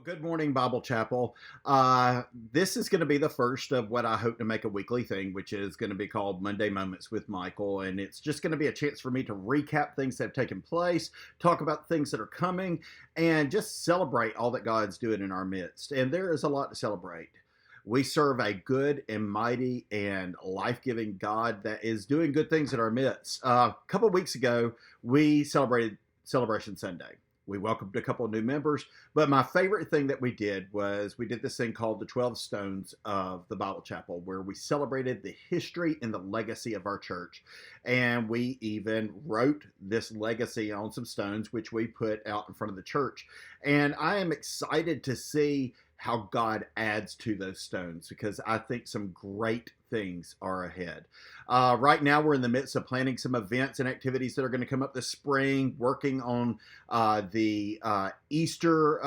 Good morning, Bible Chapel. This is going to be the first of what I hope to make a weekly thing, which is going to be called Monday Moments with Michael. And it's just going to be a chance for me to recap things that have taken place, talk about things that are coming, and just celebrate all that God's doing in our midst. And there is a lot to celebrate. We serve a good and mighty and life-giving God that is doing good things in our midst. A couple of weeks ago, we celebrated Celebration Sunday. We welcomed a couple of new members, but my favorite thing that we did was we did this thing called the 12 Stones of the Bible Chapel, where we celebrated the history and the legacy of our church. And we even wrote this legacy on some stones, which we put out in front of the church. And I am excited to see how God adds to those stones because I think some great things are ahead. Right now, we're in the midst of planning some events and activities that are going to come up this spring, working on the Easter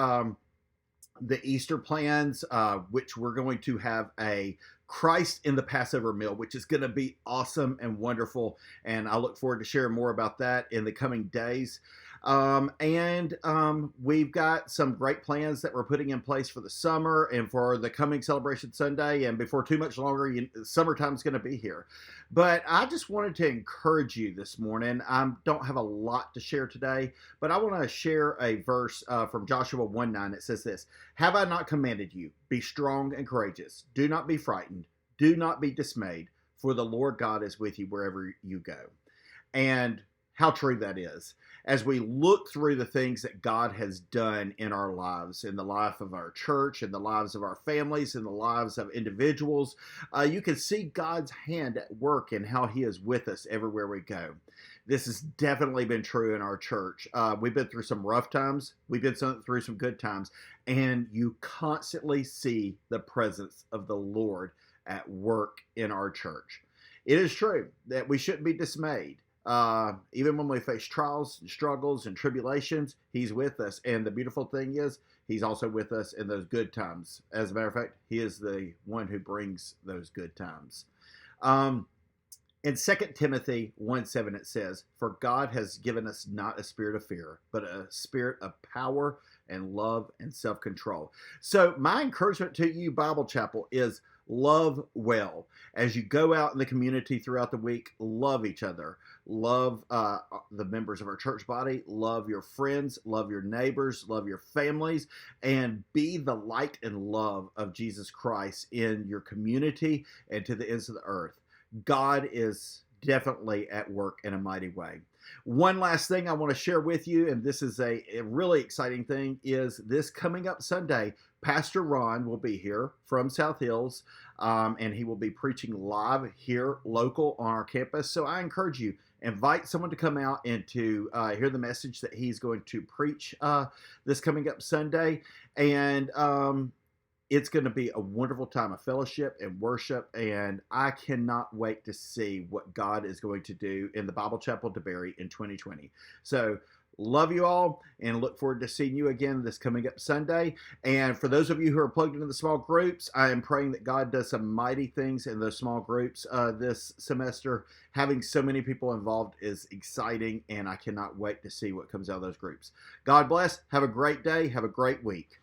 plans, which we're going to have a Christ in the Passover meal, which is going to be awesome and wonderful. And I look forward to sharing more about that in the coming days. We've got some great plans that we're putting in place for the summer and for the coming Celebration Sunday. And before too much longer, summertime is going to be here. But I just wanted to encourage you this morning. I don't have a lot to share today, but I want to share a verse from Joshua 1:9. It says this: "Have I not commanded you? Be strong and courageous. Do not be frightened. Do not be dismayed, for the Lord God is with you wherever you go." And how true that is. As we look through the things that God has done in our lives, in the life of our church, in the lives of our families, in the lives of individuals, you can see God's hand at work in how He is with us everywhere we go. This has definitely been true in our church. We've been through some rough times. We've been through some good times. And you constantly see the presence of the Lord at work in our church. It is true that we shouldn't be dismayed. Even when we face trials and struggles and tribulations, He's with us. And the beautiful thing is, He's also with us in those good times. As a matter of fact, He is the one who brings those good times. In 2 Timothy 1:7, it says, "For God has given us not a spirit of fear, but a spirit of power and love and self-control." So my encouragement to you, Bible Chapel, is love well. As you go out in the community throughout the week, love each other. Love the members of our church body. Love your friends. Love your neighbors. Love your families. And be the light and love of Jesus Christ in your community and to the ends of the earth. God is definitely at work in a mighty way. One last thing I want to share with you, and this is a really exciting thing, is this coming up Sunday, Pastor Ron will be here from South Hills, and he will be preaching live here, local on our campus. So I encourage you, invite someone to come out and to hear the message that he's going to preach this coming up Sunday. And it's going to be a wonderful time of fellowship and worship, and I cannot wait to see what God is going to do in the Bible Chapel DeBerry in 2020. So, love you all, and look forward to seeing you again this coming up Sunday. And for those of you who are plugged into the small groups, I am praying that God does some mighty things in those small groups this semester. Having so many people involved is exciting, and I cannot wait to see what comes out of those groups. God bless. Have a great day. Have a great week.